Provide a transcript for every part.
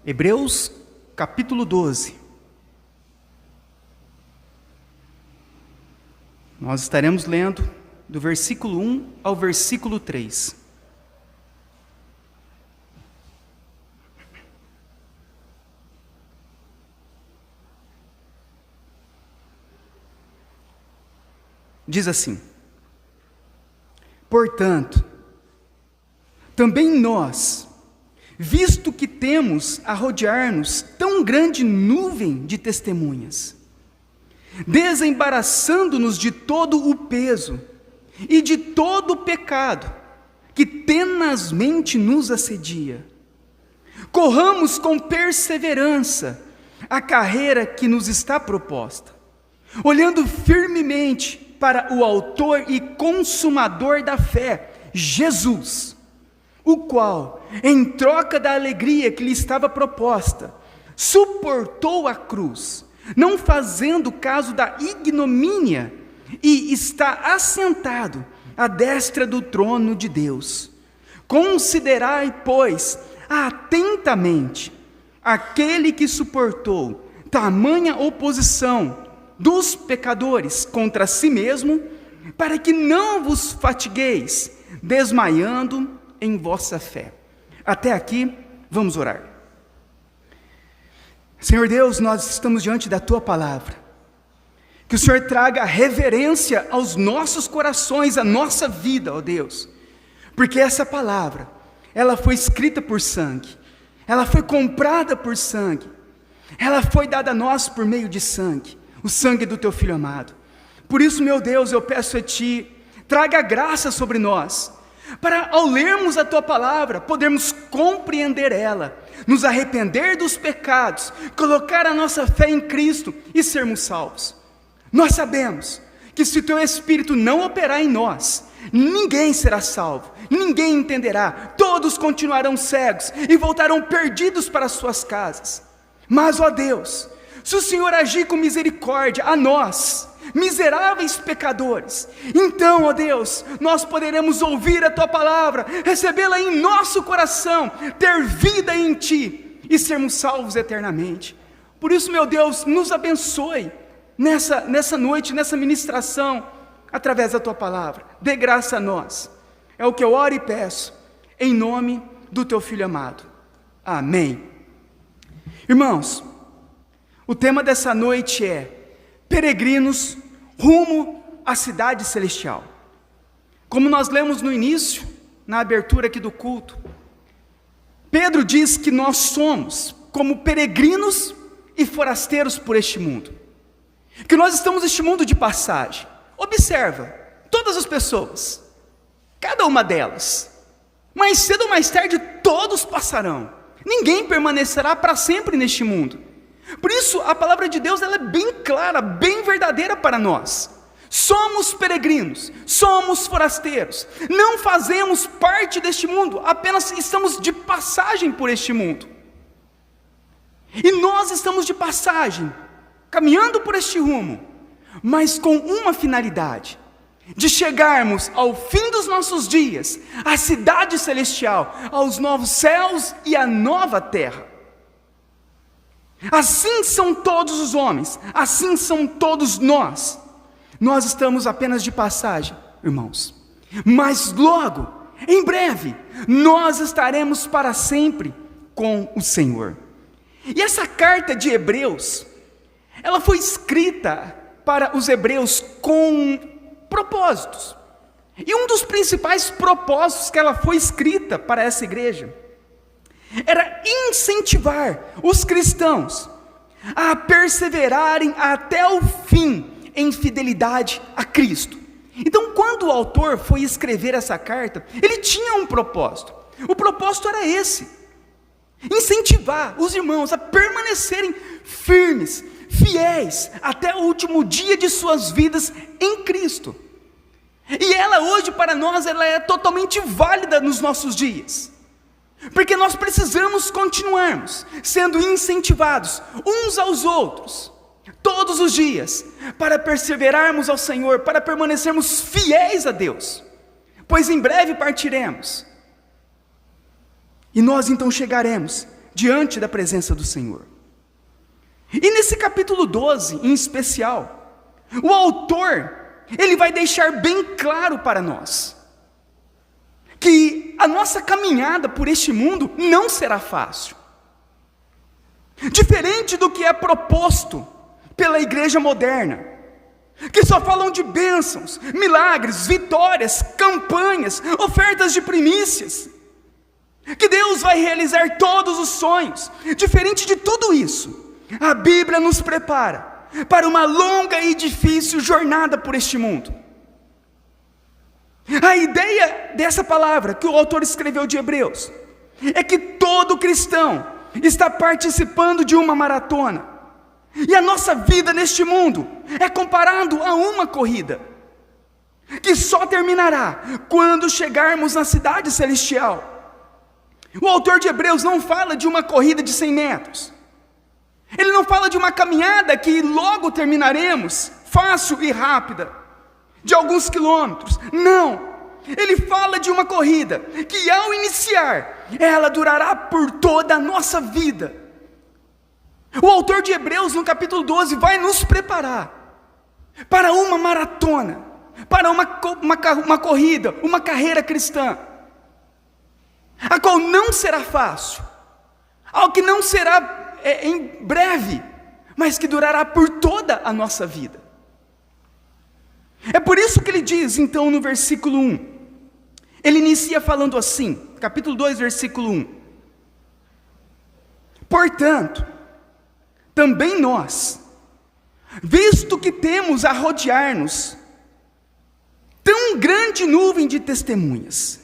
Hebreus capítulo 12. Nós estaremos lendo do versículo 1 ao versículo 3. Diz assim: portanto, também nós, visto que temos a rodear-nos tão grande nuvem de testemunhas, desembaraçando-nos de todo o peso e de todo o pecado que tenazmente nos assedia, corramos com perseverança a carreira que nos está proposta, olhando firmemente para o autor e consumador da fé, Jesus, o qual, em troca da alegria que lhe estava proposta, suportou a cruz, não fazendo caso da ignomínia, e está assentado à destra do trono de Deus. Considerai, pois, atentamente aquele que suportou tamanha oposição dos pecadores contra si mesmo, para que não vos fatigueis, desmaiando em vossa fé. Até aqui, vamos orar. Senhor Deus, nós estamos diante da Tua palavra. Que o Senhor traga reverência aos nossos corações, à nossa vida, ó Deus. Porque essa palavra, ela foi escrita por sangue, ela foi comprada por sangue, ela foi dada a nós por meio de sangue, o sangue do Teu Filho amado. Por isso, meu Deus, eu peço a Ti, traga graça sobre nós, para ao lermos a Tua palavra, podermos compreender ela, nos arrepender dos pecados, colocar a nossa fé em Cristo e sermos salvos. Nós sabemos que se o Teu Espírito não operar em nós, ninguém será salvo, ninguém entenderá, todos continuarão cegos e voltarão perdidos para as suas casas. Mas, ó Deus, se o Senhor agir com misericórdia a nós, miseráveis pecadores, então, ó Deus, nós poderemos ouvir a Tua palavra, recebê-la em nosso coração, ter vida em Ti e sermos salvos eternamente. Por isso, meu Deus, nos abençoe nessa noite, nessa ministração, através da Tua palavra. Dê graça a nós. É o que eu oro e peço, em nome do Teu Filho amado. Amém. Irmãos, o tema dessa noite é peregrinos rumo à cidade celestial. Como nós lemos no início, na abertura aqui do culto, Pedro diz que nós somos como peregrinos e forasteiros por este mundo, que nós estamos neste mundo de passagem. Observa, todas as pessoas, cada uma delas, mais cedo ou mais tarde todos passarão, ninguém permanecerá para sempre neste mundo. Por isso, a palavra de Deus ela é bem clara, bem verdadeira para nós. Somos peregrinos, somos forasteiros, não fazemos parte deste mundo, apenas estamos de passagem por este mundo. E nós estamos de passagem, caminhando por este rumo, mas com uma finalidade, de chegarmos ao fim dos nossos dias, à cidade celestial, aos novos céus e à nova terra. Assim são todos os homens, assim são todos nós. Nós estamos apenas de passagem, irmãos, mas logo, em breve, nós estaremos para sempre com o Senhor. E essa carta de Hebreus, ela foi escrita para os hebreus com propósitos. E um dos principais propósitos que ela foi escrita para essa igreja era incentivar os cristãos a perseverarem até o fim em fidelidade a Cristo. Então, quando o autor foi escrever essa carta, ele tinha um propósito. O propósito era esse: incentivar os irmãos a permanecerem firmes, fiéis, até o último dia de suas vidas em Cristo. E ela hoje para nós, ela é totalmente válida nos nossos dias. Porque nós precisamos continuarmos sendo incentivados uns aos outros, todos os dias, para perseverarmos ao Senhor, para permanecermos fiéis a Deus, pois em breve partiremos, e nós então chegaremos diante da presença do Senhor. E nesse capítulo 12, em especial, o autor, ele vai deixar bem claro para nós que a nossa caminhada por este mundo não será fácil. Diferente do que é proposto pela igreja moderna, que só falam de bênçãos, milagres, vitórias, campanhas, ofertas de primícias, que Deus vai realizar todos os sonhos. Diferente de tudo isso, a Bíblia nos prepara para uma longa e difícil jornada por este mundo. A ideia dessa palavra que o autor escreveu de Hebreus é que todo cristão está participando de uma maratona, e a nossa vida neste mundo é comparado a uma corrida, que só terminará quando chegarmos na cidade celestial. O autor de Hebreus não fala de uma corrida de 100 metros, ele não fala de uma caminhada que logo terminaremos, fácil e rápida, de alguns quilômetros. Não, ele fala de uma corrida que ao iniciar, ela durará por toda a nossa vida. O autor de Hebreus no capítulo 12 vai nos preparar para uma maratona, para uma corrida, uma carreira cristã, a qual não será fácil, algo que não será em breve, mas que durará por toda a nossa vida. É por isso que ele diz, então, no versículo 1, ele inicia falando assim, capítulo 2, versículo 1: portanto, também nós, visto que temos a rodear-nos tão grande nuvem de testemunhas.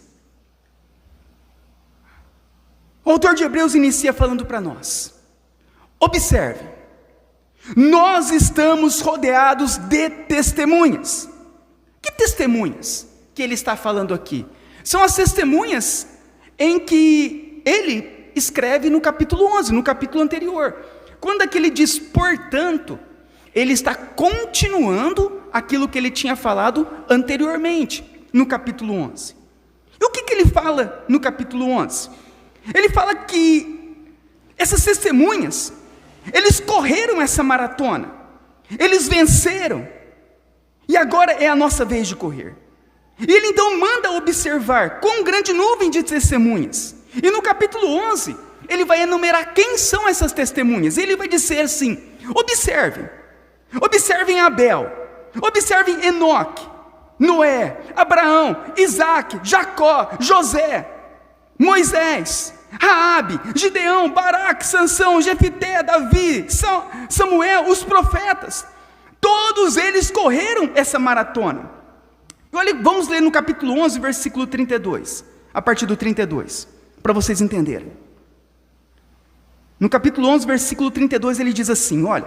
O autor de Hebreus inicia falando para nós: observe, nós estamos rodeados de testemunhas. Que testemunhas que ele está falando aqui? São as testemunhas em que ele escreve no capítulo 11, no capítulo anterior. Quando aqui ele diz portanto, ele está continuando aquilo que ele tinha falado anteriormente, no capítulo 11. E o que ele fala no capítulo 11? Ele fala que essas testemunhas, eles correram essa maratona, eles venceram, e agora é a nossa vez de correr. E ele então manda observar com grande nuvem de testemunhas. E no capítulo 11, ele vai enumerar quem são essas testemunhas. Ele vai dizer assim: observem Abel, observem Enoque, Noé, Abraão, Isaac, Jacó, José, Moisés, Raabe, Gideão, Baraque, Sansão, Jefité, Davi, Samuel, os profetas. Todos eles correram essa maratona. Olha, vamos ler no capítulo 11, versículo 32, a partir do 32, para vocês entenderem. No capítulo 11, versículo 32, ele diz assim, olha,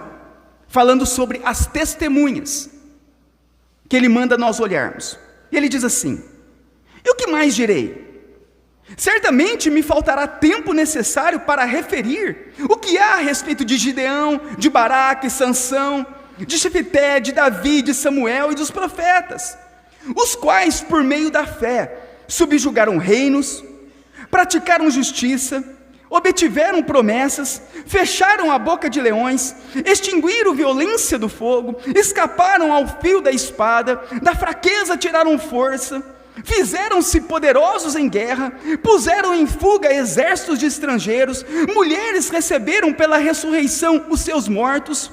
falando sobre as testemunhas que ele manda nós olharmos. E ele diz assim: e o que mais direi? Certamente me faltará tempo necessário para referir o que há a respeito de Gideão, de Baraque, Sansão, de Jefité, de Davi, de Samuel e dos profetas, os quais, por meio da fé, subjugaram reinos, praticaram justiça, obtiveram promessas, fecharam a boca de leões, extinguiram a violência do fogo, escaparam ao fio da espada, da fraqueza tiraram força, fizeram-se poderosos em guerra, puseram em fuga exércitos de estrangeiros, mulheres receberam pela ressurreição os seus mortos.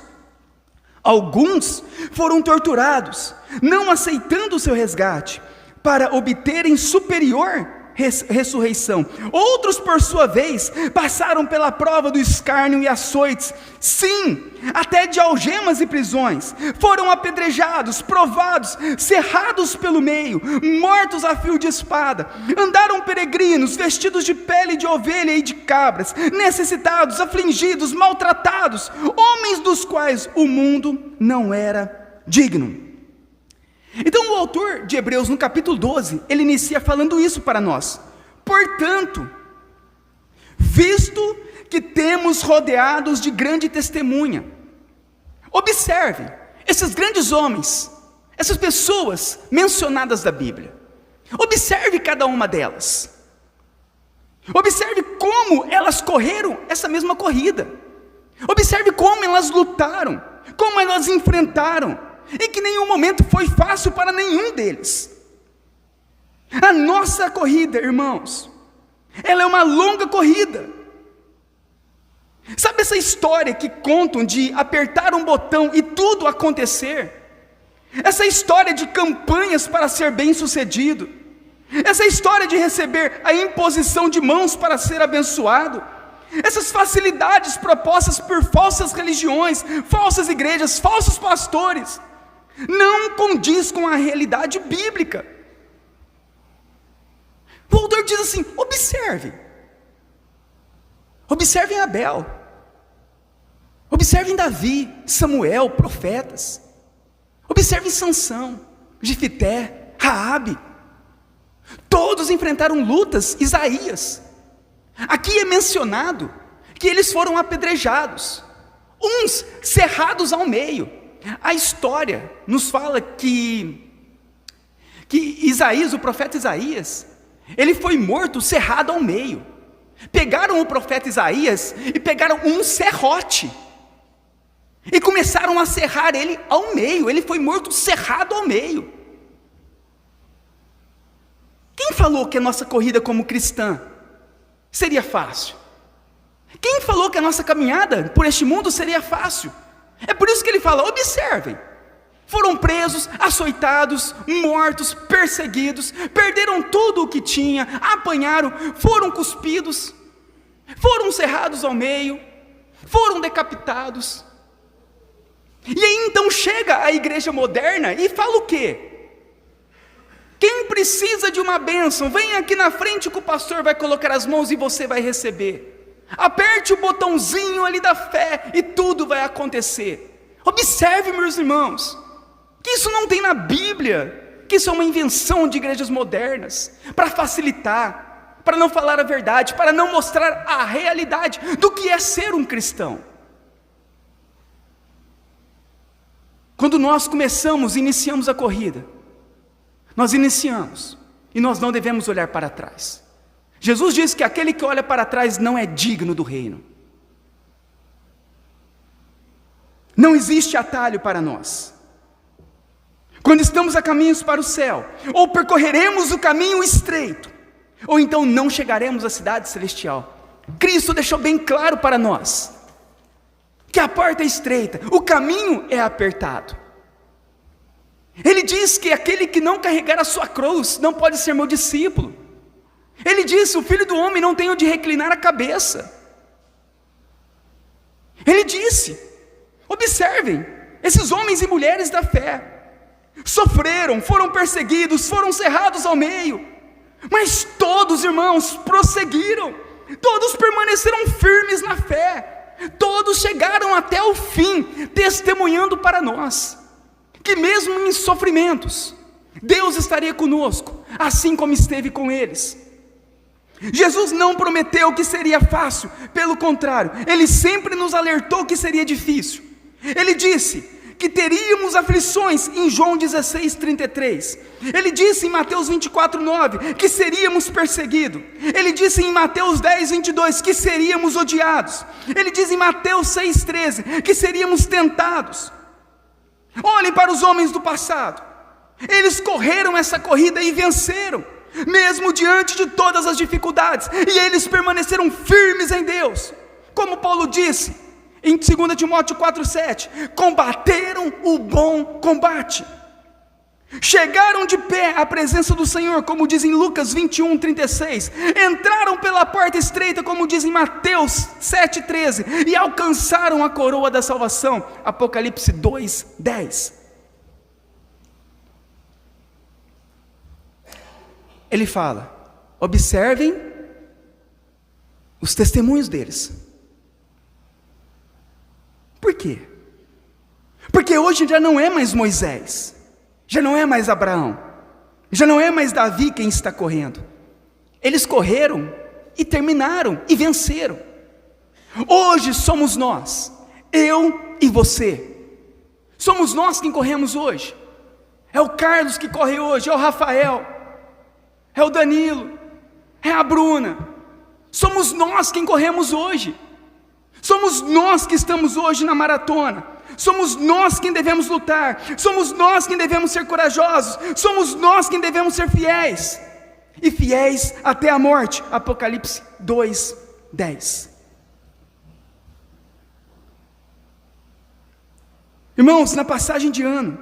Alguns foram torturados, não aceitando o seu resgate, para obterem superior ressurreição. Outros, por sua vez, passaram pela prova do escárnio e açoites, sim, até de algemas e prisões, foram apedrejados, provados, cerrados pelo meio, mortos a fio de espada, andaram peregrinos, vestidos de pele de ovelha e de cabras, necessitados, afligidos, maltratados, homens dos quais o mundo não era digno. Então o autor de Hebreus no capítulo 12, ele inicia falando isso para nós: portanto, visto que temos rodeados de grande testemunha, observe esses grandes homens, essas pessoas mencionadas da Bíblia, observe cada uma delas. Observe como elas correram essa mesma corrida. Observe como elas lutaram, como elas enfrentaram, e que nenhum momento foi fácil para nenhum deles. A nossa corrida, irmãos, ela é uma longa corrida. Sabe essa história que contam de apertar um botão e tudo acontecer? Essa história de campanhas para ser bem-sucedido, essa história de receber a imposição de mãos para ser abençoado, essas facilidades propostas por falsas religiões, falsas igrejas, falsos pastores, não condiz com a realidade bíblica. O autor diz assim: observem Abel, observem Davi, Samuel, profetas, observem Sansão, Jefité, Raabe, todos enfrentaram lutas. Isaías, aqui é mencionado que eles foram apedrejados, uns cerrados ao meio. A história nos fala que Isaías, o profeta Isaías, ele foi morto cerrado ao meio. Pegaram o profeta Isaías e pegaram um serrote e começaram a serrar ele ao meio. Ele foi morto cerrado ao meio. Quem falou que a nossa corrida como cristã seria fácil? Quem falou que a nossa caminhada por este mundo seria fácil? É por isso que ele fala: observem. Foram presos, açoitados, mortos, perseguidos, perderam tudo o que tinha, apanharam, foram cuspidos, foram cerrados ao meio, foram decapitados. E aí então chega a igreja moderna e fala o quê? Quem precisa de uma bênção, vem aqui na frente que o pastor vai colocar as mãos e você vai receber. Aperte o botãozinho ali da fé e tudo vai acontecer. Observe, meus irmãos, que isso não tem na Bíblia, que isso é uma invenção de igrejas modernas, para facilitar, para não falar a verdade, para não mostrar a realidade do que é ser um cristão. Quando nós iniciamos a corrida, nós iniciamos, e nós não devemos olhar para trás. Jesus diz que aquele que olha para trás não é digno do reino. Não existe atalho para nós. Quando estamos a caminhos para o céu, ou percorreremos o caminho estreito, ou então não chegaremos à cidade celestial. Cristo deixou bem claro para nós que a porta é estreita, o caminho é apertado. Ele diz que aquele que não carregar a sua cruz não pode ser meu discípulo. Ele disse: o Filho do Homem não tem onde reclinar a cabeça. Ele disse, observem, esses homens e mulheres da fé sofreram, foram perseguidos, foram cerrados ao meio, mas todos, irmãos, prosseguiram, todos permaneceram firmes na fé, todos chegaram até o fim, testemunhando para nós, que mesmo em sofrimentos, Deus estaria conosco, assim como esteve com eles. Jesus não prometeu que seria fácil, pelo contrário, Ele sempre nos alertou que seria difícil. Ele disse que teríamos aflições em João 16:33. Ele disse em Mateus 24:9 que seríamos perseguidos. Ele disse em Mateus 10:22 que seríamos odiados. Ele diz em Mateus 6:13 que seríamos tentados. Olhem para os homens do passado. Eles correram essa corrida e venceram, mesmo diante de todas as dificuldades, e eles permaneceram firmes em Deus. Como Paulo disse em 2 Timóteo 4:7, combateram o bom combate, chegaram de pé à presença do Senhor, como diz em Lucas 21:36, entraram pela porta estreita, como diz em Mateus 7:13, e alcançaram a coroa da salvação, Apocalipse 2:10. Ele fala: observem os testemunhos deles. Por quê? Porque hoje já não é mais Moisés, já não é mais Abraão, já não é mais Davi quem está correndo. Eles correram e terminaram e venceram. Hoje somos nós, eu e você. Somos nós quem corremos hoje. É o Carlos que corre hoje, é o Rafael, é o Danilo, é a Bruna, Somos nós quem corremos hoje. Somos nós que estamos hoje na maratona. Somos nós quem devemos lutar. Somos nós quem devemos ser corajosos. Somos nós quem devemos ser fiéis. E fiéis até a morte. Apocalipse 2:10. Irmãos, na passagem de ano,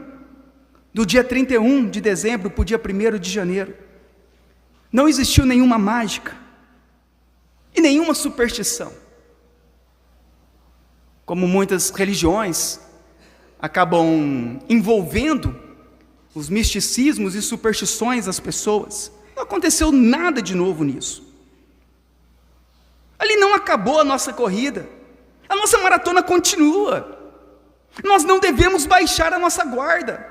do dia 31 de dezembro para o dia 1º de janeiro, não existiu nenhuma mágica e nenhuma superstição. Como muitas religiões acabam envolvendo os misticismos e superstições das pessoas, não aconteceu nada de novo nisso. Ali não acabou a nossa corrida, a nossa maratona continua. Nós não devemos baixar a nossa guarda,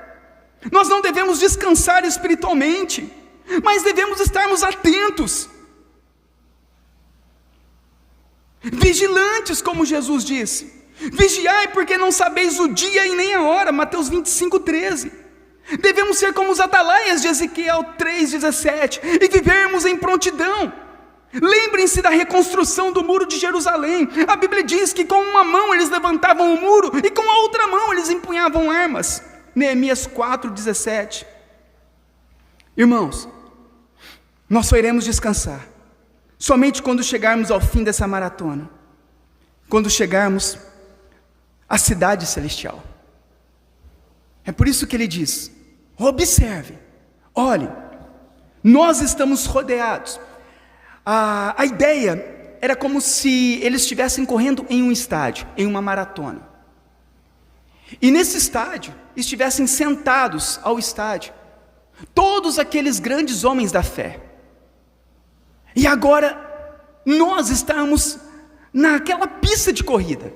nós não devemos descansar espiritualmente, mas devemos estarmos atentos, vigilantes, como Jesus disse. Vigiai, porque não sabeis o dia e nem a hora. Mateus 25:13. Devemos ser como os atalaias de Ezequiel 3:17 e vivermos em prontidão. Lembrem-se da reconstrução do muro de Jerusalém. A Bíblia diz que com uma mão eles levantavam o muro e com a outra mão eles empunhavam armas. Neemias 4:17. Irmãos, nós só iremos descansar somente quando chegarmos ao fim dessa maratona, quando chegarmos à cidade celestial. É por isso que ele diz: observe, olhe, nós estamos rodeados. A ideia era como se eles estivessem correndo em um estádio, em uma maratona. E nesse estádio, estivessem sentados ao estádio todos aqueles grandes homens da fé. E agora, nós estamos naquela pista de corrida.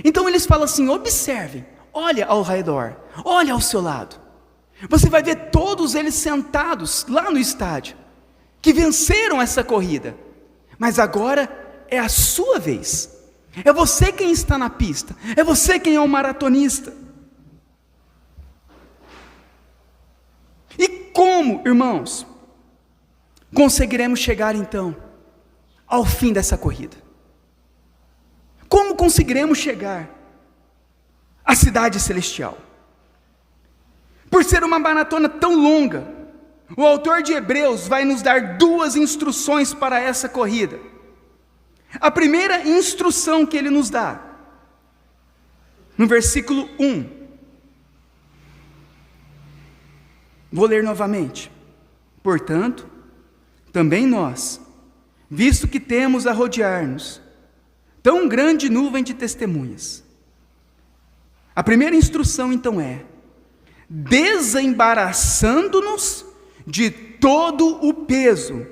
Então eles falam assim: observe, olha ao redor, olha ao seu lado. Você vai ver todos eles sentados lá no estádio, que venceram essa corrida. Mas agora é a sua vez. É você quem está na pista. É você quem é o maratonista. E como, irmãos, conseguiremos chegar então ao fim dessa corrida? Como conseguiremos chegar à cidade celestial? Por ser uma maratona tão longa, o autor de Hebreus vai nos dar 2 instruções para essa corrida. A primeira instrução que ele nos dá, no versículo 1, vou ler novamente. Portanto, também nós, visto que temos a rodear-nos tão grande nuvem de testemunhas. A primeira instrução então é: desembaraçando-nos de todo o peso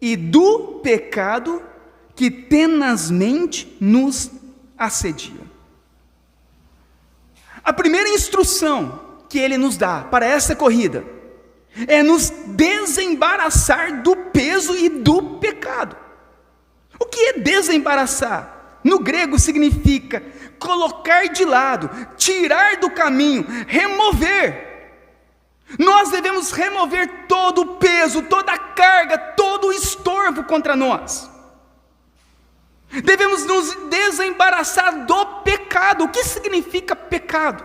e do pecado que tenazmente nos assedia. A primeira instrução que ele nos dá para essa corrida é nos desembaraçar do peso e do pecado. O que é desembaraçar? No grego significa colocar de lado, tirar do caminho, remover. Nós devemos remover todo o peso, toda a carga, todo o estorvo contra nós. Devemos nos desembaraçar do pecado. O que significa pecado?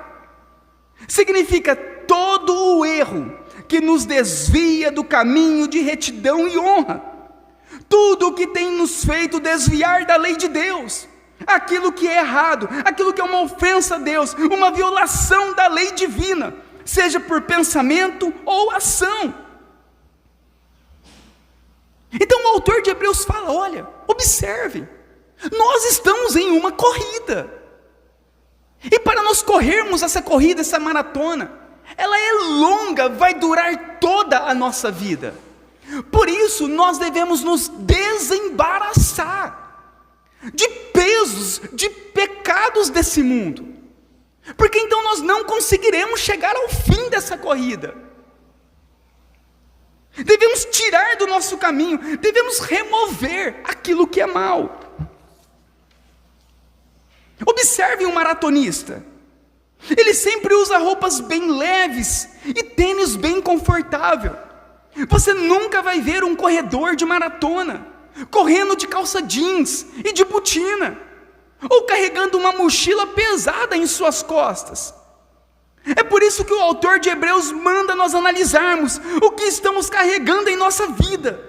Significa todo o erro que nos desvia do caminho de retidão e honra. Tudo o que tem nos feito desviar da lei de Deus. Aquilo que é errado, aquilo que é uma ofensa a Deus, uma violação da lei divina, seja por pensamento ou ação. Então o autor de Hebreus fala: olha, observe, nós estamos em uma corrida, e para nós corrermos essa corrida, essa maratona, ela é longa, vai durar toda a nossa vida. Por isso nós devemos nos desembaraçar de pesos, de pecados desse mundo, porque então nós não conseguiremos chegar ao fim dessa corrida. Devemos tirar do nosso caminho, devemos remover aquilo que é mal. Observe um maratonista, ele sempre usa roupas bem leves e tênis bem confortável. Você nunca vai ver um corredor de maratona correndo de calça jeans e de botina, ou carregando uma mochila pesada em suas costas. É por isso que o autor de Hebreus manda nós analisarmos o que estamos carregando em nossa vida,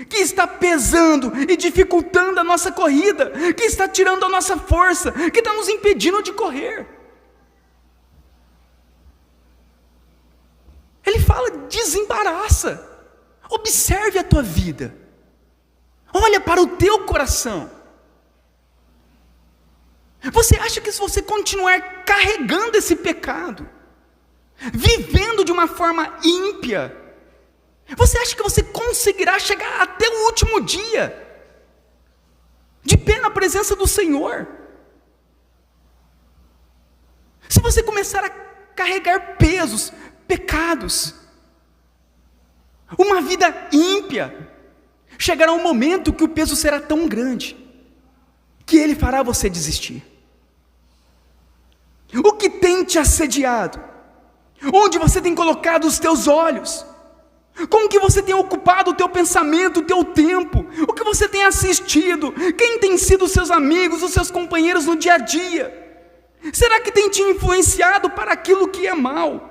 que está pesando e dificultando a nossa corrida, que está tirando a nossa força, que está nos impedindo de correr. Ele fala: desembaraça, observe a tua vida, olha para o teu coração. Você acha que se você continuar carregando esse pecado, vivendo de uma forma ímpia, você acha que você conseguirá chegar até o último dia, de pé na presença do Senhor? Se você começar a carregar pesos, pecados, uma vida ímpia, chegará um momento que o peso será tão grande, que ele fará você desistir. O que tem te assediado? Onde você tem colocado os teus olhos? Como que você tem ocupado o teu pensamento, o teu tempo? O que você tem assistido? Quem tem sido os seus amigos, os seus companheiros no dia a dia? Será que tem te influenciado para aquilo que é mal?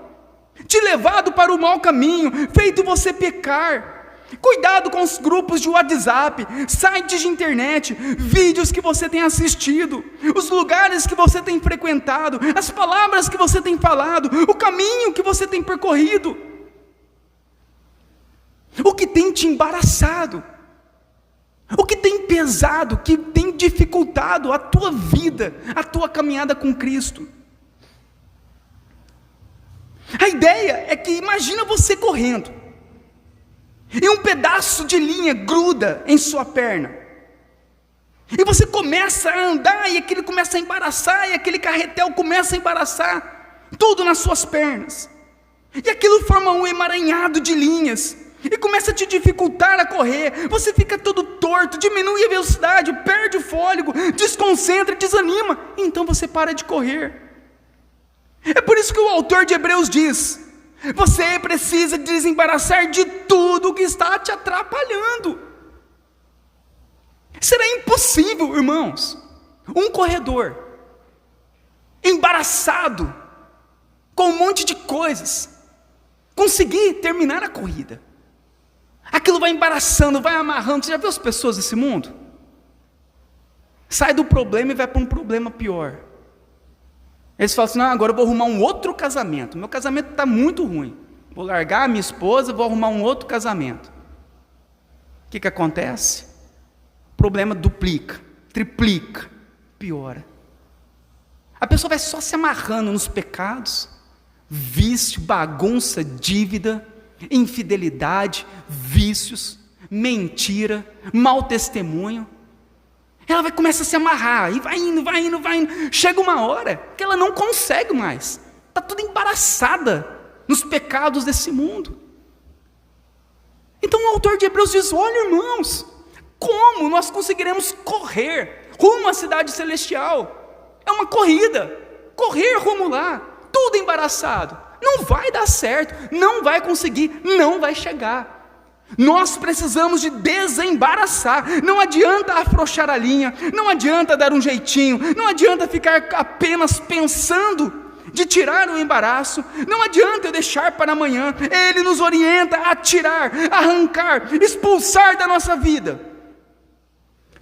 Te levado para o mau caminho, feito você pecar? Cuidado com os grupos de WhatsApp, sites de internet, vídeos que você tem assistido, os lugares que você tem frequentado, as palavras que você tem falado, o caminho que você tem percorrido. O que tem te embaraçado? O que tem pesado, que tem dificultado a tua vida, a tua caminhada com Cristo? A ideia é que imagina você correndo, e um pedaço de linha gruda em sua perna, e você começa a andar, e aquele começa a embaraçar, e aquele carretel começa a embaraçar tudo nas suas pernas, e aquilo forma um emaranhado de linhas, e começa a te dificultar a correr. Você fica todo torto, diminui a velocidade, perde o fôlego, desconcentra, desanima, então você para de correr. É por isso que o autor de Hebreus diz: você precisa desembaraçar de tudo que está te atrapalhando. Será impossível, irmãos, um corredor embaraçado com um monte de coisas conseguir terminar a corrida. Aquilo vai embaraçando, vai amarrando. Você já viu as pessoas desse mundo? Sai do problema e vai para um problema pior. Eles falam assim: não, agora eu vou arrumar um outro casamento. Meu casamento está muito ruim. Vou largar a minha esposa, vou arrumar um outro casamento. O que acontece? O problema duplica, triplica, piora. A pessoa vai só se amarrando nos pecados, vício, bagunça, dívida, infidelidade, vícios, mentira, mau testemunho. Ela vai começar a se amarrar, e vai indo. Chega uma hora que ela não consegue mais. Está toda embaraçada nos pecados desse mundo. Então o autor de Hebreus diz: olha, irmãos, como nós conseguiremos correr rumo à cidade celestial? É uma corrida, correr rumo lá, tudo embaraçado. Não vai dar certo, não vai conseguir, não vai chegar. Nós precisamos de desembaraçar. Não adianta afrouxar a linha, não adianta dar um jeitinho, não adianta ficar apenas pensando de tirar o embaraço, não adianta eu deixar para amanhã. Ele nos orienta a tirar, arrancar, expulsar da nossa vida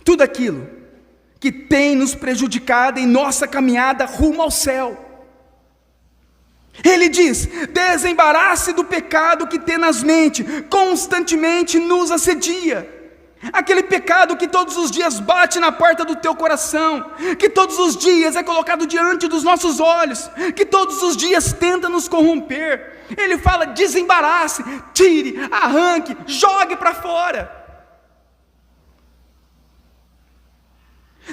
tudo aquilo que tem nos prejudicado em nossa caminhada rumo ao céu. Ele diz: desembarace do pecado que tenazmente, constantemente nos assedia. Aquele pecado que todos os dias bate na porta do teu coração, que todos os dias é colocado diante dos nossos olhos, que todos os dias tenta nos corromper. Ele fala: desembarace, tire, arranque, jogue para fora.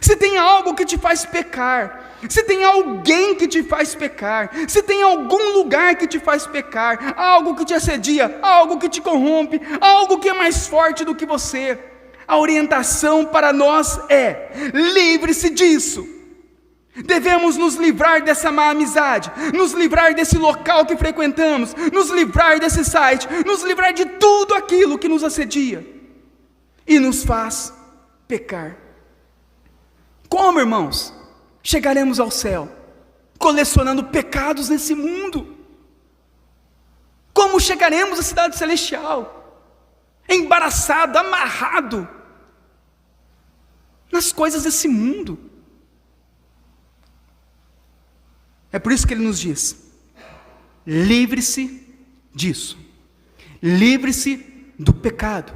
Se tem algo que te faz pecar, se tem alguém que te faz pecar, se tem algum lugar que te faz pecar, algo que te assedia, algo que te corrompe, algo que é mais forte do que você, a orientação para nós é: livre-se disso. Devemos nos livrar dessa má amizade, nos livrar desse local que frequentamos, nos livrar desse site, nos livrar de tudo aquilo que nos assedia e nos faz pecar. Como, irmãos, chegaremos ao céu? Colecionando pecados nesse mundo. Como chegaremos à cidade celestial? Embaraçado, amarrado nas coisas desse mundo. É por isso que ele nos diz: livre-se disso. Livre-se do pecado.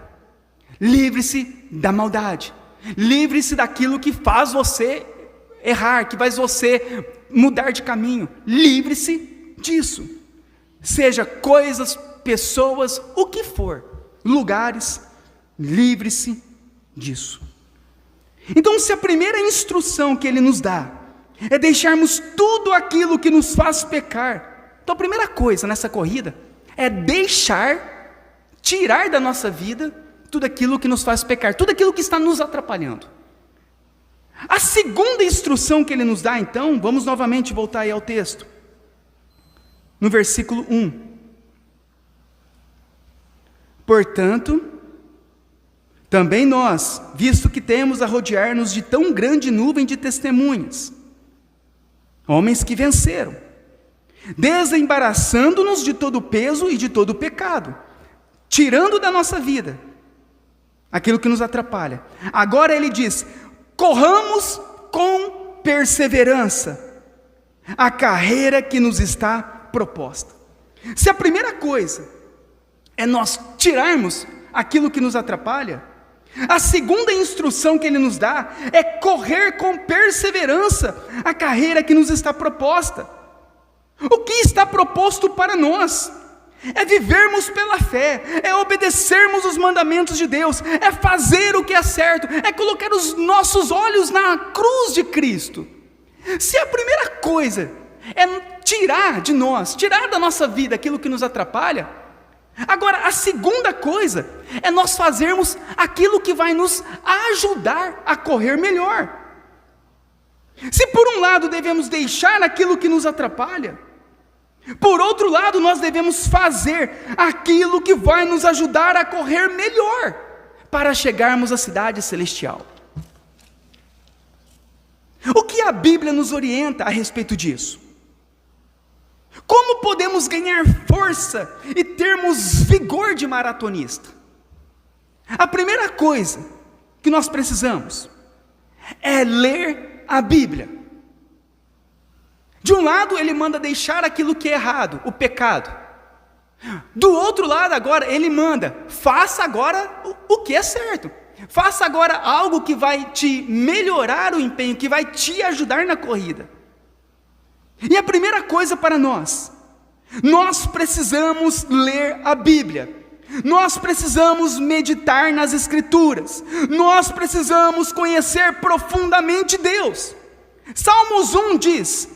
Livre-se da maldade. Livre-se daquilo que faz você errar, que faz você mudar de caminho. Livre-se disso. Seja coisas, pessoas, o que for, lugares, livre-se disso. Então, se a primeira instrução que ele nos dá é deixarmos tudo aquilo que nos faz pecar, então a primeira coisa nessa corrida é tirar da nossa vida tudo aquilo que nos faz pecar, tudo aquilo que está nos atrapalhando. A segunda instrução que ele nos dá, então, vamos novamente voltar aí ao texto, no versículo 1. Portanto, também nós, visto que temos a rodear-nos de tão grande nuvem de testemunhas, homens que venceram, desembaraçando-nos de todo o peso e de todo o pecado, tirando da nossa vida aquilo que nos atrapalha. Agora ele diz: corramos com perseverança a carreira que nos está proposta. Se a primeira coisa é nós tirarmos aquilo que nos atrapalha, a segunda instrução que ele nos dá é correr com perseverança a carreira que nos está proposta. O que está proposto para nós é vivermos pela fé, é obedecermos os mandamentos de Deus, é fazer o que é certo, é colocar os nossos olhos na cruz de Cristo. Se a primeira coisa é tirar de nós, tirar da nossa vida aquilo que nos atrapalha, agora a segunda coisa é nós fazermos aquilo que vai nos ajudar a correr melhor. Se por um lado devemos deixar aquilo que nos atrapalha, por outro lado nós devemos fazer aquilo que vai nos ajudar a correr melhor, para chegarmos à cidade celestial. O que a Bíblia nos orienta a respeito disso? Como podemos ganhar força e termos vigor de maratonista? A primeira coisa que nós precisamos é ler a Bíblia. De um lado ele manda deixar aquilo que é errado, o pecado. Do outro lado agora ele manda, faça agora o que é certo. Faça agora algo que vai te melhorar o empenho, que vai te ajudar na corrida. E a primeira coisa para nós precisamos ler a Bíblia. Nós precisamos meditar nas Escrituras. Nós precisamos conhecer profundamente Deus. Salmos 1 diz: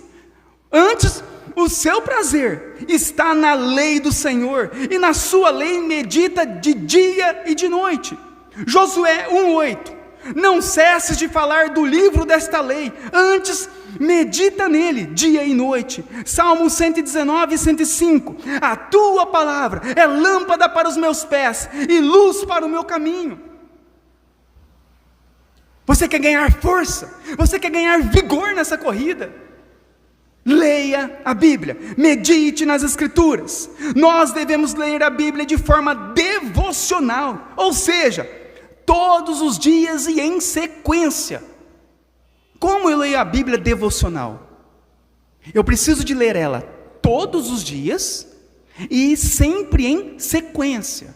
antes o seu prazer está na lei do Senhor, e na sua lei medita de dia e de noite. Josué 1:8: não cesses de falar do livro desta lei, antes medita nele dia e noite. Salmo 119, 105: a tua palavra é lâmpada para os meus pés e luz para o meu caminho. Você quer ganhar força? Você quer ganhar vigor nessa corrida? Leia a Bíblia, medite nas Escrituras. Nós devemos ler a Bíblia de forma devocional, ou seja, todos os dias e em sequência. Como eu leio a Bíblia devocional? Eu preciso de ler ela todos os dias e sempre em sequência.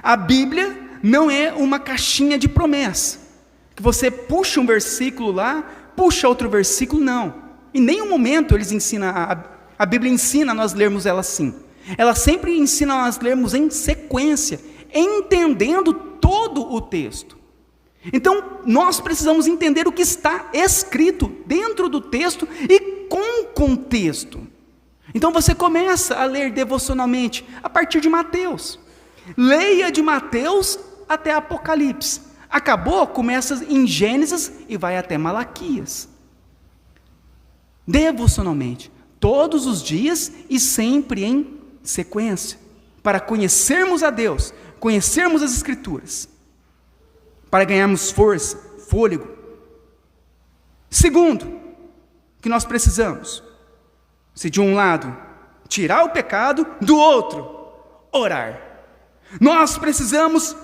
A Bíblia não é uma caixinha de promessa, que você puxa um versículo lá, puxa outro versículo, não. Em nenhum momento eles ensinam, a Bíblia ensina a nós lermos ela assim. Ela sempre ensina a nós lermos em sequência, entendendo todo o texto. Então, nós precisamos entender o que está escrito dentro do texto e com contexto. Então, você começa a ler devocionalmente a partir de Mateus. Leia de Mateus até Apocalipse. Acabou, começa em Gênesis e vai até Malaquias. Devocionalmente, todos os dias e sempre em sequência, para conhecermos a Deus, conhecermos as Escrituras, para ganharmos força fôlego. Segundo, que nós precisamos, se de um lado tirar o pecado, do outro orar. Nós precisamos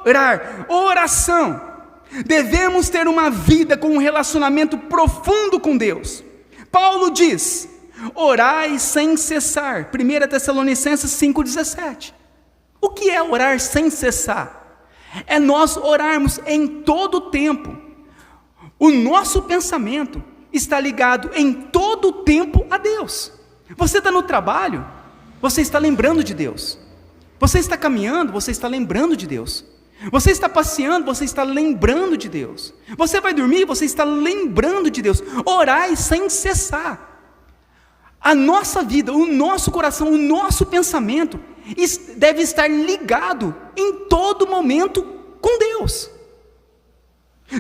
orar, oração. Devemos ter uma vida com um relacionamento profundo com Deus. Paulo diz: orai sem cessar. 1 Tessalonicenses 5,17. O que é orar sem cessar? É nós orarmos em todo o tempo. O nosso pensamento está ligado em todo o tempo a Deus. Você está no trabalho, você está lembrando de Deus. Você está caminhando, você está lembrando de Deus. Você está passeando, você está lembrando de Deus. Você vai dormir, você está lembrando de Deus. Orai sem cessar. A nossa vida, o nosso coração, o nosso pensamento deve estar ligado em todo momento com Deus.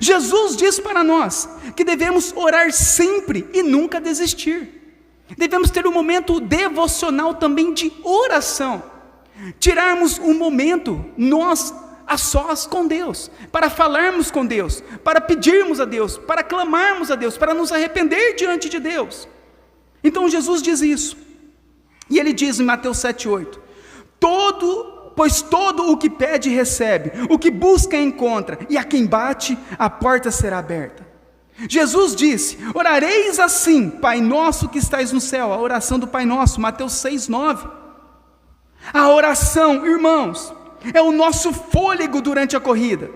Jesus diz para nós que devemos orar sempre e nunca desistir. Devemos ter um momento devocional também de oração. Tirarmos um momento, nós a sós com Deus, para falarmos com Deus, para pedirmos a Deus, para clamarmos a Deus, para nos arrepender diante de Deus. Então Jesus diz isso, e ele diz em Mateus 7,8: pois todo o que pede recebe, o que busca encontra, e a quem bate, a porta será aberta. Jesus disse: orareis assim, Pai nosso que estais no céu, a oração do Pai Nosso, Mateus 6,9. A oração, irmãos, é o nosso fôlego durante a corrida.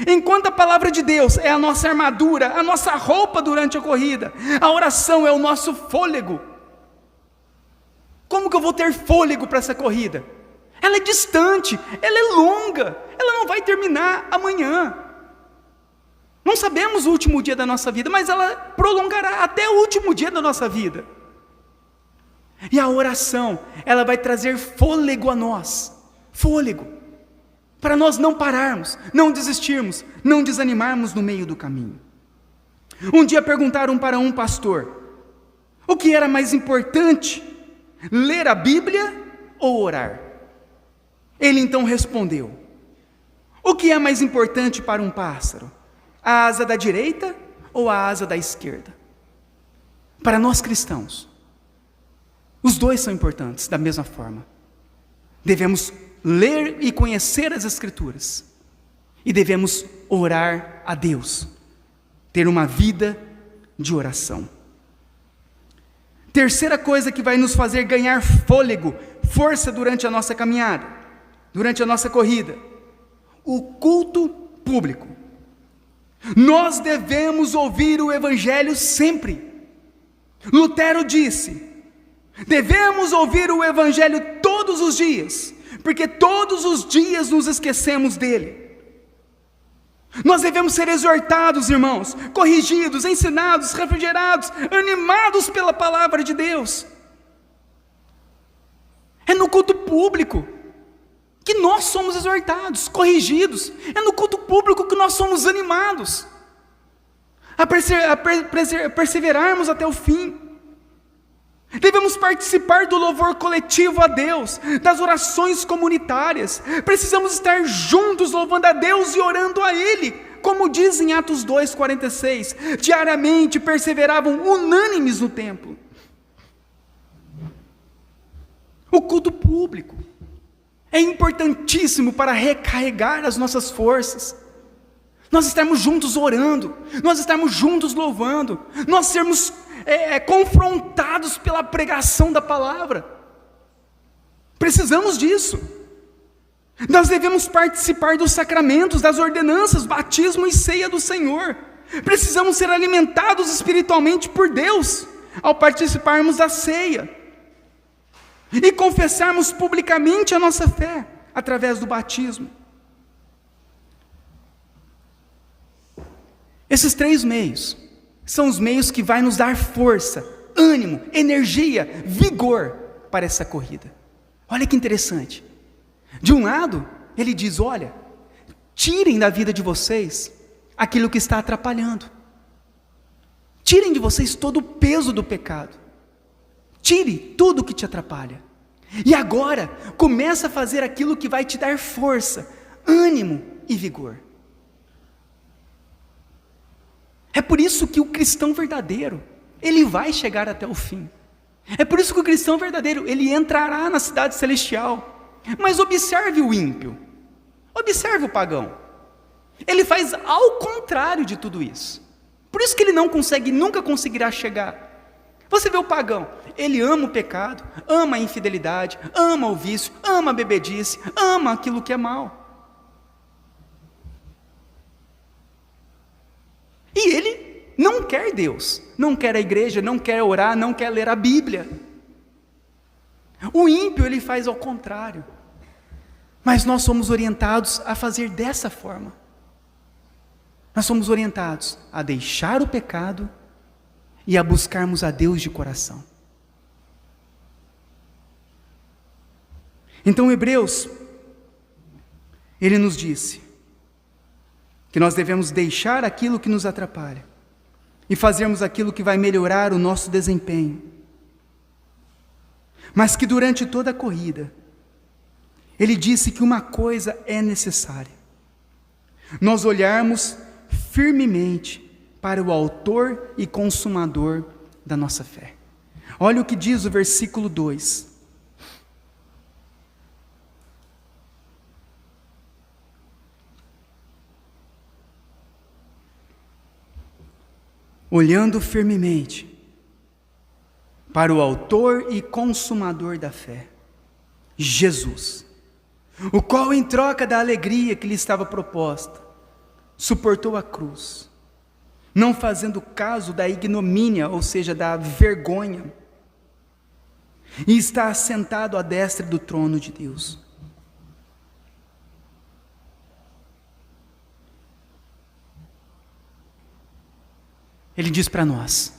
Enquanto a palavra de Deus é a nossa armadura, a nossa roupa durante a corrida, a oração é o nosso fôlego. Como que eu vou ter fôlego para essa corrida? Ela é distante, ela é longa, ela não vai terminar amanhã. Não sabemos o último dia da nossa vida, mas ela prolongará até o último dia da nossa vida. E a oração, ela vai trazer fôlego a nós, fôlego, para nós não pararmos, não desistirmos, não desanimarmos no meio do caminho. Um dia perguntaram para um pastor, o que era mais importante, ler a Bíblia ou orar? Ele então respondeu: o que é mais importante para um pássaro, a asa da direita ou a asa da esquerda? Para nós cristãos, os dois são importantes da mesma forma. Devemos ler e conhecer as Escrituras, e devemos orar a Deus, ter uma vida de oração. Terceira coisa que vai nos fazer ganhar fôlego, força durante a nossa caminhada, durante a nossa corrida: o culto público. Nós devemos ouvir o Evangelho sempre. Lutero disse: devemos ouvir o Evangelho todos os dias, porque todos os dias nos esquecemos dele. Nós devemos ser exortados, irmãos, corrigidos, ensinados, refrigerados, animados pela palavra de Deus. É no culto público que nós somos exortados, corrigidos. É no culto público que nós somos animados a perseverarmos até o fim. Devemos participar do louvor coletivo a Deus, das orações comunitárias. Precisamos estar juntos louvando a Deus e orando a Ele, como diz em Atos 2,46, diariamente perseveravam unânimes no templo. O culto público é importantíssimo para recarregar as nossas forças. Nós estarmos juntos orando, nós estarmos juntos louvando, nós sermos confrontados pela pregação da palavra. Precisamos disso. Nós devemos participar dos sacramentos, das ordenanças, batismo e ceia do Senhor. Precisamos ser alimentados espiritualmente por Deus ao participarmos da ceia e confessarmos publicamente a nossa fé através do batismo. Esses 3 meios são os meios que vai nos dar força, ânimo, energia, vigor para essa corrida. Olha que interessante. De um lado, ele diz: olha, tirem da vida de vocês aquilo que está atrapalhando. Tirem de vocês todo o peso do pecado. Tire tudo o que te atrapalha. E agora, começa a fazer aquilo que vai te dar força, ânimo e vigor. É por isso que o cristão verdadeiro, ele vai chegar até o fim. É por isso que o cristão verdadeiro, ele entrará na cidade celestial. Mas observe o ímpio, observe o pagão. Ele faz ao contrário de tudo isso. Por isso que ele nunca conseguirá chegar. Você vê o pagão, ele ama o pecado, ama a infidelidade, ama o vício, ama a bebedice, ama aquilo que é mal. E ele não quer Deus, não quer a igreja, não quer orar, não quer ler a Bíblia. O ímpio, ele faz ao contrário. Mas nós somos orientados a fazer dessa forma. Nós somos orientados a deixar o pecado e a buscarmos a Deus de coração. Então, Hebreus, ele nos disse que nós devemos deixar aquilo que nos atrapalha e fazermos aquilo que vai melhorar o nosso desempenho. Mas que durante toda a corrida, ele disse que uma coisa é necessária: nós olharmos firmemente para o autor e consumador da nossa fé. Olha o que diz o versículo 2. Olhando firmemente para o autor e consumador da fé, Jesus, o qual, em troca da alegria que lhe estava proposta, suportou a cruz, não fazendo caso da ignomínia, ou seja, da vergonha, e está assentado à destra do trono de Deus. Ele diz para nós: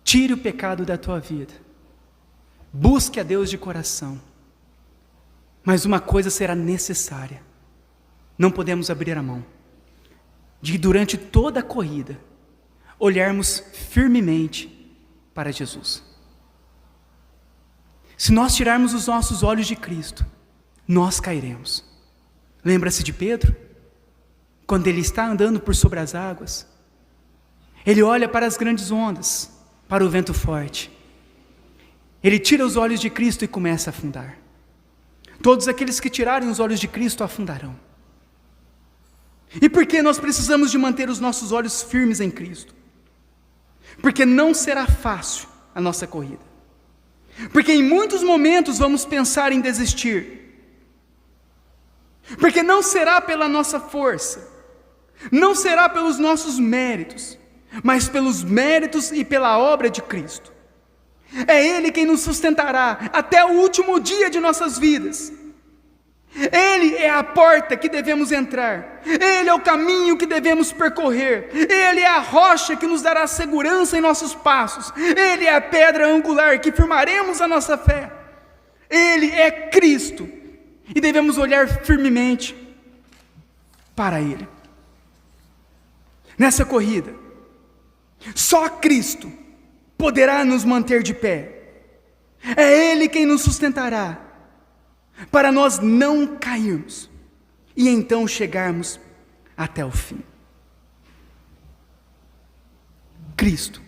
tire o pecado da tua vida, busque a Deus de coração, mas uma coisa será necessária: não podemos abrir a mão de, durante toda a corrida, olharmos firmemente para Jesus. Se nós tirarmos os nossos olhos de Cristo, nós cairemos. Lembra-se de Pedro? Quando ele está andando por sobre as águas, ele olha para as grandes ondas, para o vento forte. Ele tira os olhos de Cristo e começa a afundar. Todos aqueles que tirarem os olhos de Cristo afundarão. E por que nós precisamos de manter os nossos olhos firmes em Cristo? Porque não será fácil a nossa corrida. Porque em muitos momentos vamos pensar em desistir. Porque não será pela nossa força, não será pelos nossos méritos, mas pelos méritos e pela obra de Cristo. É Ele quem nos sustentará até o último dia de nossas vidas. Ele é a porta que devemos entrar, Ele é o caminho que devemos percorrer, Ele é a rocha que nos dará segurança em nossos passos, Ele é a pedra angular que firmaremos a nossa fé. Ele é Cristo e devemos olhar firmemente para Ele. Nessa corrida, só Cristo poderá nos manter de pé. É Ele quem nos sustentará, para nós não cairmos e então chegarmos até o fim. Cristo,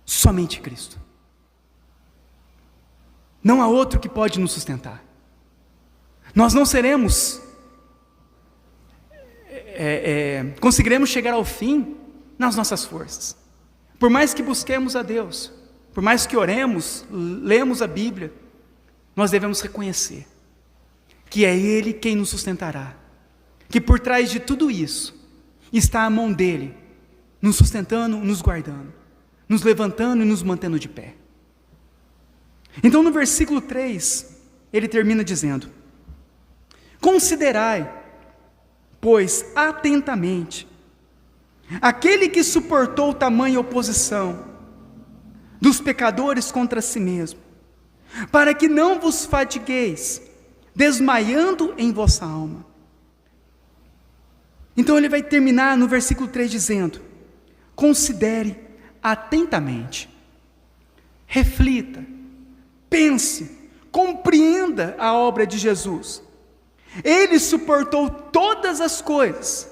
somente Cristo. Não há outro que pode nos sustentar. Nós não conseguiremos chegar ao fim nas nossas forças. Por mais que busquemos a Deus, por mais que oremos, lemos a Bíblia, nós devemos reconhecer que é Ele quem nos sustentará, que por trás de tudo isso está a mão dEle, nos sustentando, nos guardando, nos levantando e nos mantendo de pé. Então no versículo 3, ele termina dizendo: considerai, pois, atentamente, aquele que suportou tamanha oposição dos pecadores contra si mesmo, para que não vos fatigueis, desmaiando em vossa alma. Então ele vai terminar no versículo 3 dizendo: considere atentamente, reflita, pense, compreenda a obra de Jesus. Ele suportou todas as coisas,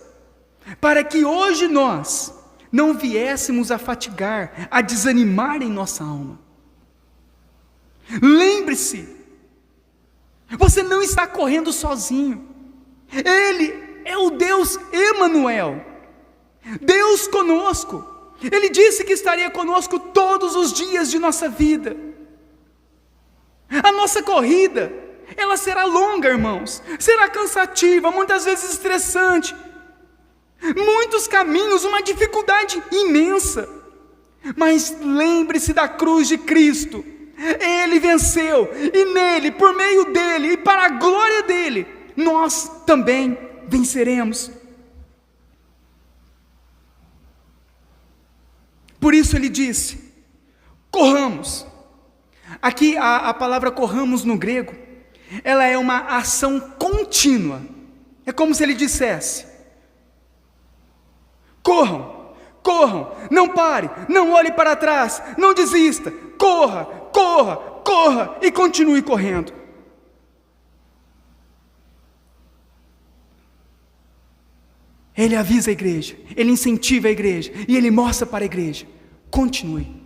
para que hoje nós não viéssemos a fatigar, a desanimar em nossa alma. Lembre-se, você não está correndo sozinho. Ele é o Deus Emanuel, Deus conosco. Ele disse que estaria conosco todos os dias de nossa vida. A nossa corrida, ela será longa, irmãos, será cansativa, muitas vezes estressante, muitos caminhos, uma dificuldade imensa. Mas lembre-se da cruz de Cristo. Ele venceu, e nele, por meio dele e para a glória dele, nós também venceremos. Por isso ele disse: corramos. Aqui a palavra corramos no grego, ela é uma ação contínua. É como se ele dissesse: corram, corram, não pare, não olhe para trás, não desista, corra, corra, corra e continue correndo. Ele avisa a igreja, ele incentiva a igreja e ele mostra para a igreja: continue,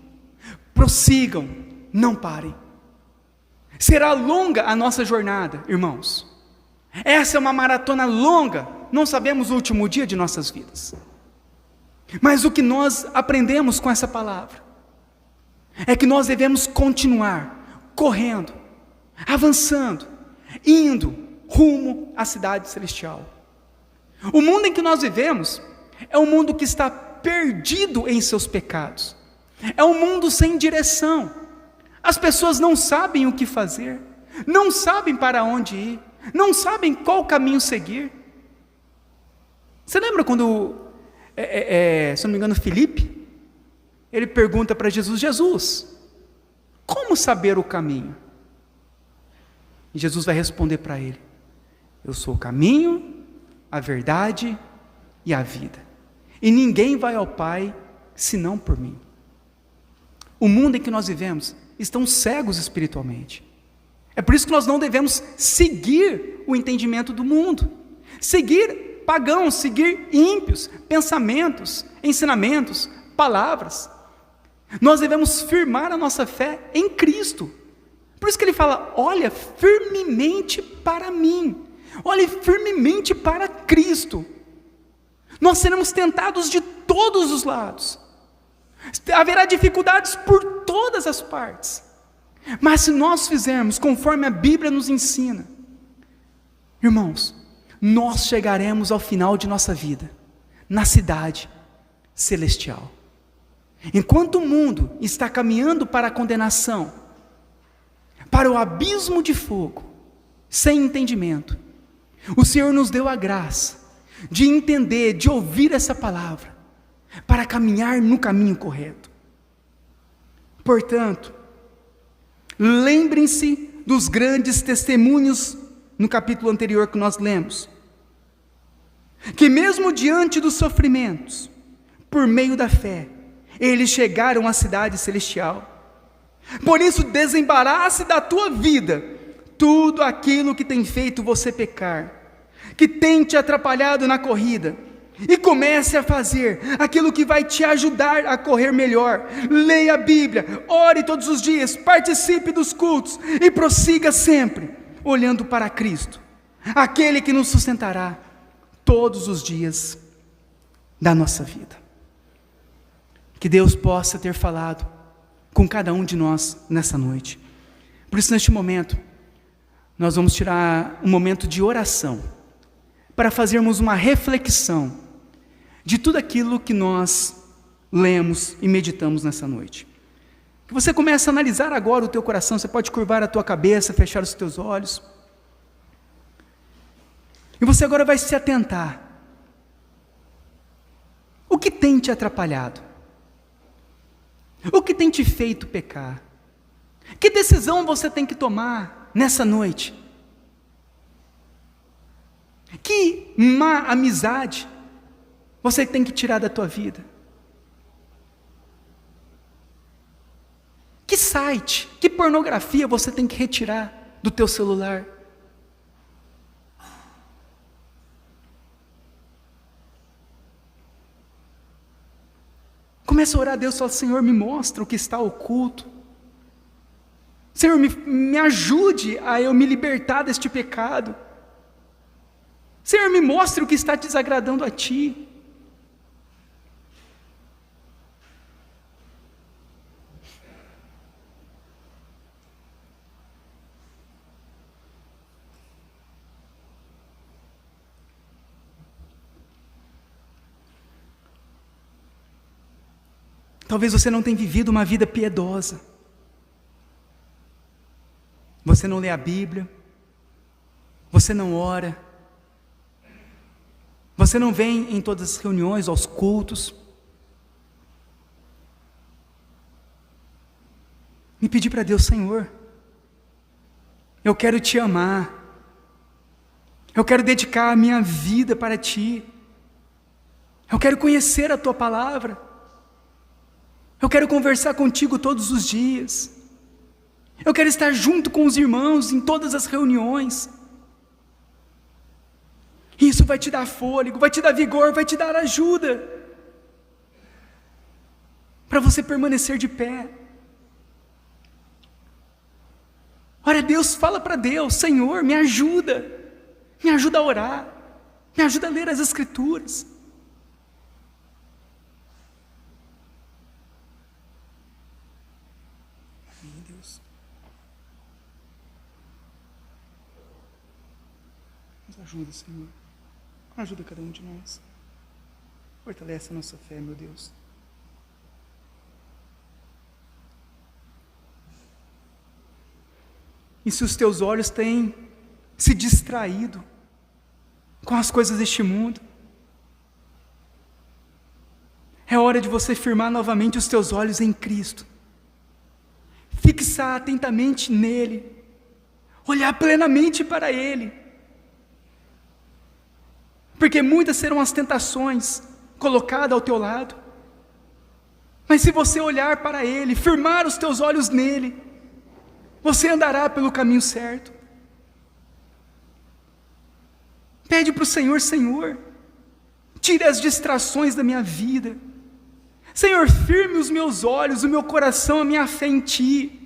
prossigam, não parem. Será longa a nossa jornada, irmãos. Essa é uma maratona longa, não sabemos o último dia de nossas vidas. Mas o que nós aprendemos com essa palavra é que nós devemos continuar correndo, avançando, indo rumo à cidade celestial. O mundo em que nós vivemos é um mundo que está perdido em seus pecados. É um mundo sem direção. As pessoas não sabem o que fazer, não sabem para onde ir, não sabem qual caminho seguir. Você lembra quando, se não me engano, Filipe, ele pergunta para Jesus: Jesus, como saber o caminho? E Jesus vai responder para ele: eu sou o caminho, a verdade e a vida, e ninguém vai ao Pai senão por mim. O mundo em que nós vivemos estão cegos espiritualmente. É por isso que nós não devemos seguir o entendimento do mundo, seguir pagãos, seguir ímpios, pensamentos, ensinamentos, palavras. Nós devemos firmar a nossa fé em Cristo. Por isso que ele fala: olha firmemente para mim, olhe firmemente para Cristo. Nós seremos tentados de todos os lados, haverá dificuldades por todas as partes, mas se nós fizermos conforme a Bíblia nos ensina, irmãos, nós chegaremos ao final de nossa vida, na cidade celestial. Enquanto o mundo está caminhando para a condenação, para o abismo de fogo, sem entendimento, o Senhor nos deu a graça de entender, de ouvir essa palavra, para caminhar no caminho correto. Portanto, lembrem-se dos grandes testemunhos no capítulo anterior que nós lemos, que mesmo diante dos sofrimentos, por meio da fé, eles chegaram à cidade celestial. Por isso, desembarace da tua vida tudo aquilo que tem feito você pecar, que tem te atrapalhado na corrida, e comece a fazer aquilo que vai te ajudar a correr melhor. Leia a Bíblia, ore todos os dias, participe dos cultos e prossiga sempre olhando para Cristo, aquele que nos sustentará todos os dias da nossa vida. Que Deus possa ter falado com cada um de nós nessa noite. Por isso, neste momento, nós vamos tirar um momento de oração, para fazermos uma reflexão de tudo aquilo que nós lemos e meditamos nessa noite. Que você comece a analisar agora o teu coração. Você pode curvar a tua cabeça, fechar os teus olhos, e você agora vai se atentar. O que tem te atrapalhado? O que tem te feito pecar? Que decisão você tem que tomar nessa noite? Que má amizade você tem que tirar da tua vida? Que site, que pornografia você tem que retirar do teu celular? Começa a orar a Deus, fala: Senhor, me mostra o que está oculto. Senhor, me ajude a eu me libertar deste pecado. Senhor, me mostre o que está desagradando a Ti. Talvez você não tenha vivido uma vida piedosa. Você não lê a Bíblia. Você não ora. Você não vem em todas as reuniões, aos cultos. Me pedir para Deus: Senhor, eu quero Te amar. Eu quero dedicar a minha vida para Ti. Eu quero conhecer a Tua palavra. Eu quero conversar contigo todos os dias. Eu quero estar junto com os irmãos em todas as reuniões. Isso vai te dar fôlego, vai te dar vigor, vai te dar ajuda para você permanecer de pé. Ora, Deus, fala para Deus: Senhor, me ajuda a orar, me ajuda a ler as Escrituras. Nos ajuda, Senhor. Ajuda cada um de nós. Fortalece a nossa fé, meu Deus. E se os teus olhos têm se distraído com as coisas deste mundo, é hora de você firmar novamente os teus olhos em Cristo. Fixar atentamente nele. Olhar plenamente para Ele. Porque muitas serão as tentações colocadas ao teu lado. Mas se você olhar para Ele, firmar os teus olhos nele, você andará pelo caminho certo. Pede para o Senhor: Senhor, tire as distrações da minha vida. Senhor, firme os meus olhos, o meu coração, a minha fé em Ti.